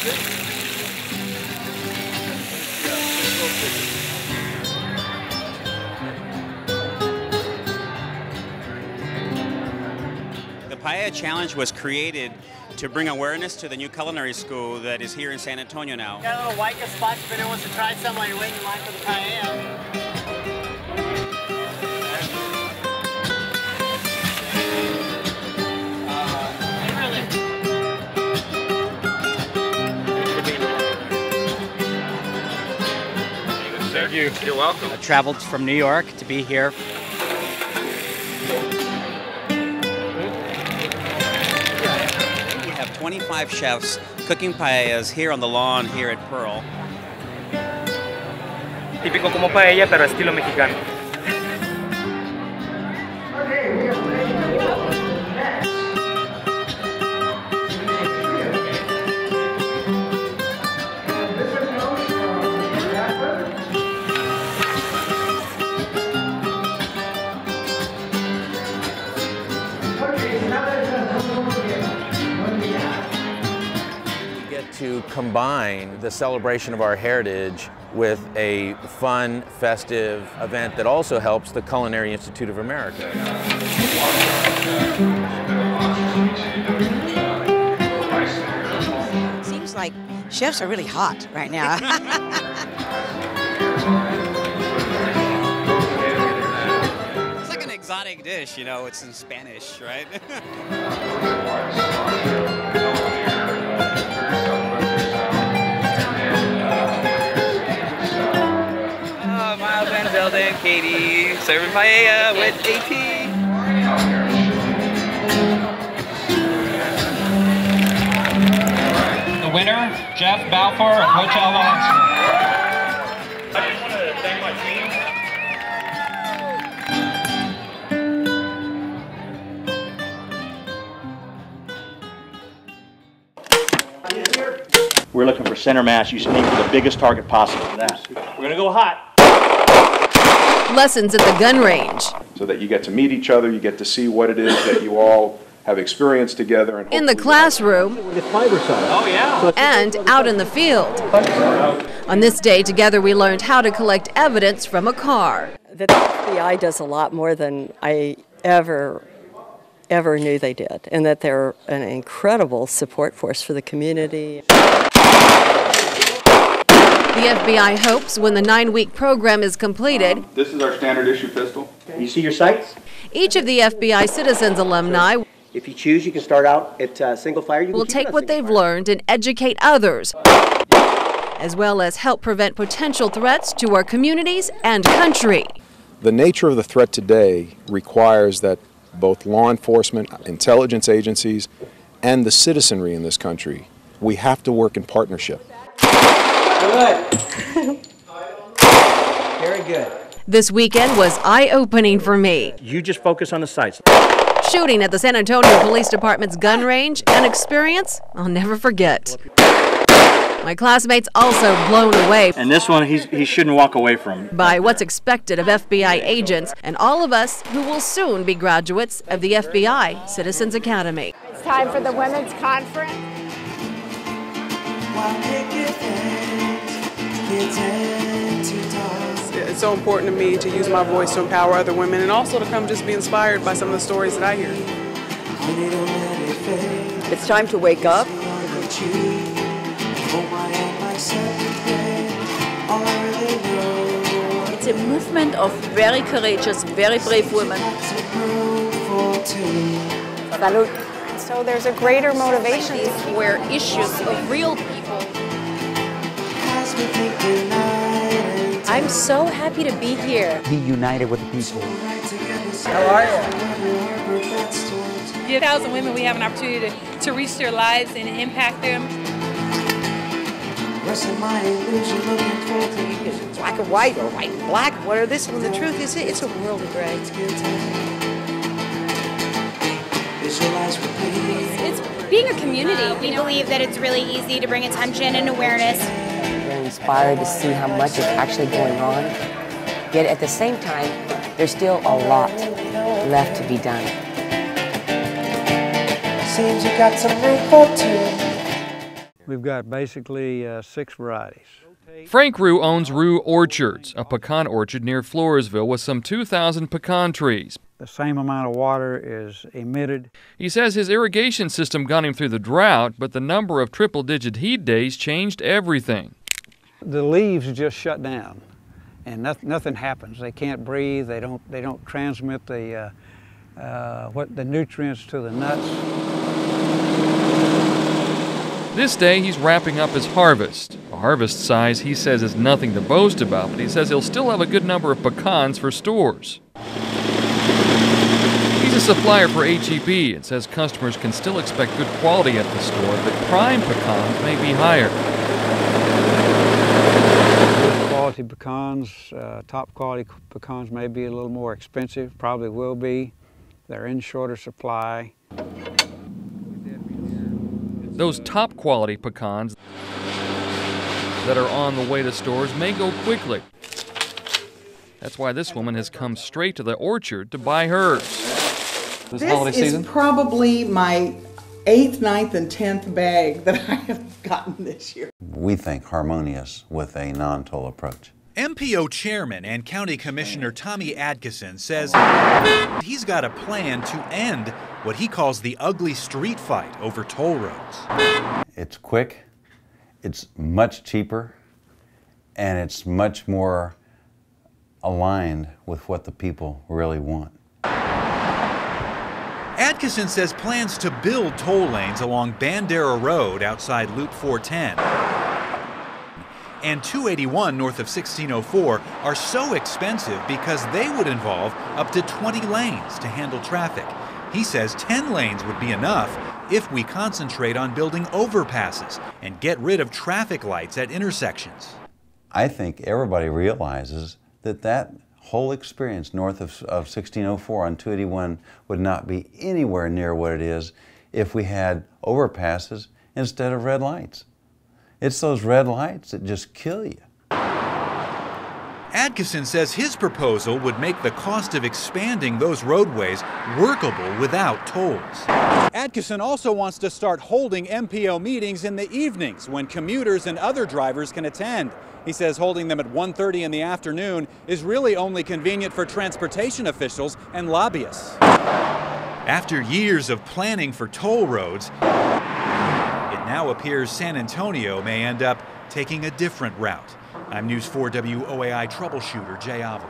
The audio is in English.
The Paella Challenge was created to bring awareness to the new culinary school that is here in San Antonio now. Got a little white spot if anyone wants to try some while you're waiting in line for the paella. Thank you. You're welcome. I traveled from New York to be here. We have 25 chefs cooking paellas here on the lawn here at Pearl. Típico como paella, pero estilo mexicano. To combine the celebration of our heritage with a fun, festive event that also helps the Culinary Institute of America. Seems like chefs are really hot right now. It's like an exotic dish, you know, it's in Spanish, right? Zelda and Katie serving paella with AP. The winner, Jeff Balfour of Hotel Lawrence. I just want to thank my team. We're looking for center mass. You should aim for the biggest target possible for that. We're going to go hot. Lessons at the gun range. So that you get to meet each other, you get to see what it is that you all have experienced together. And in the classroom. Oh, yeah. And out in the field. On this day together we learned how to collect evidence from a car. The FBI does a lot more than I ever knew they did, and that they're an incredible support force for the community. The FBI hopes when the 9-week program is completed, this is our standard issue pistol. You see your sights? each of the FBI Citizens alumni, If you choose, you can start out at single fire. will take what they've learned and educate others, as well as help prevent potential threats to our communities and country. The nature of the threat today requires that both law enforcement, intelligence agencies, and the citizenry in this country, we have to work in partnership. Good. Very good. This weekend was eye-opening for me. You just focus on the sights. Shooting at the San Antonio Police Department's gun range, an experience I'll never forget. My classmates also blown away. And this one, he shouldn't walk away from. By what's expected of FBI agents and all of us who will soon be graduates of the FBI Citizens Academy. It's time for the women's conference. It's so important to me to use my voice to empower other women and also to come just be inspired by some of the stories that I hear. It's time to wake up. It's a movement of very courageous, very brave women. Salud. So there's a greater motivation where issues of real people. I'm so happy to be here. Be united with the people. How are you? 1,000 women, we have an opportunity to reach their lives and impact them. Black and white or white and black, what are this? When the truth is, it's a world of gray. It's being a community. We believe that it's really easy to bring attention and awareness. We're inspired to see how much is actually going on. Yet at the same time, there's still a lot left to be done. Seems you got some room for two. We've got basically 6 varieties. Frank Rue owns Rue Orchards, a pecan orchard near Floresville with some 2,000 pecan trees. The same amount of water is emitted. He says his irrigation system got him through the drought, but the number of triple-digit heat days changed everything. The leaves just shut down, and nothing happens. They can't breathe. They don't transmit the nutrients to the nuts. This day, he's wrapping up his harvest. A harvest size he says is nothing to boast about, but he says he'll still have a good number of pecans for stores. He's a supplier for HEB and says customers can still expect good quality at the store, but prime pecans may be higher. Good quality pecans, top quality pecans may be a little more expensive, probably will be. They're in shorter supply. Those top quality pecans that are on the way to stores may go quickly. That's why this woman has come straight to the orchard to buy hers. This is probably my 8th, 9th, and 10th bag that I have gotten this year. We think harmonious with a non-toll approach. MPO Chairman and County Commissioner Tommy Adkison says he's got a plan to end what he calls the ugly street fight over toll roads. It's quick, it's much cheaper, and it's much more aligned with what the people really want. Adkison says plans to build toll lanes along Bandera Road outside Loop 410 and 281 north of 1604 are so expensive because they would involve up to 20 lanes to handle traffic. He says 10 lanes would be enough if we concentrate on building overpasses and get rid of traffic lights at intersections. I think everybody realizes that that whole experience north of 1604 on 281 would not be anywhere near what it is if we had overpasses instead of red lights. It's those red lights that just kill you. Adkison says his proposal would make the cost of expanding those roadways workable without tolls. Adkison also wants to start holding MPO meetings in the evenings when commuters and other drivers can attend. He says holding them at 1:30 in the afternoon is really only convenient for transportation officials and lobbyists. After years of planning for toll roads, it now appears San Antonio may end up taking a different route. I'm News 4 WOAI troubleshooter Jay Avila.